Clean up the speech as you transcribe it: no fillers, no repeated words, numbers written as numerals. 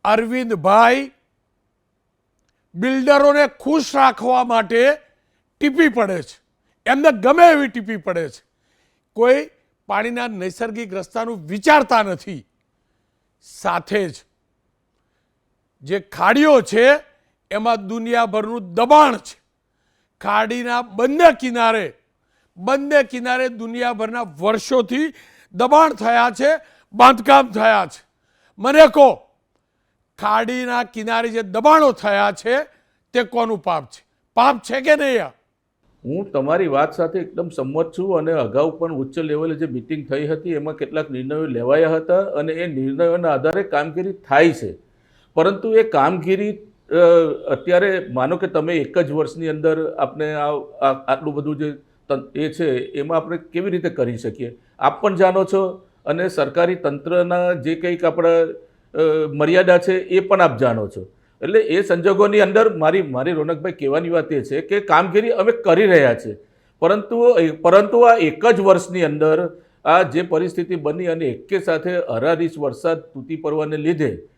અરવિંદભાઈ બિલ્ડરોને ખુશ રાખવા માટે ટીપી પડે છે, એમને ગમે એવી ટીપી પડે છે. કોઈ પાણીના નૈસર્ગિક રસ્તાનું વિચારતા નથી. સાથે જ જે ખાડીઓ છે એમાં દુનિયાભરનું દબાણ છે. ખાડીના બંને કિનારે દુનિયાભરના વર્ષોથી દબાણ થયા છે, બાંધકામ થયા છે. મને કહો, ખાડીના કિનારે જે દબાણો થયા છે તે કોનું પાપ છે? પાપ છે કે નહીં? હું તમારી વાત સાથે એકદમ સંમત છું અને અગાઉ પણ ઉચ્ચ લેવલે જે મિટિંગ થઈ હતી એમાં કેટલાક નિર્ણયો લેવાયા હતા અને એ નિર્ણયોના આધારે કામગીરી થાય છે. પરંતુ એ કામગીરી અત્યારે માનો કે તમે એક જ વર્ષની અંદર આપણે આટલું બધું જે એ છે એમાં આપણે કેવી રીતે કરી શકીએ? આપ પણ જાણો છો અને સરકારી તંત્રના જે કંઈક આપણા મર્યાદા છે એ પણ આપ જાણો છો. એટલે એ સંજોગોની અંદર મારી રોનકભાઈ કહેવાની વાત એ છે કે કામગીરી અમે કરી રહ્યા છે, પરંતુ આ એક જ વર્ષની અંદર આ જે પરિસ્થિતિ બની અને એકે સાથે અરારીસ વરસાદ તૂટી પડવાને લીધે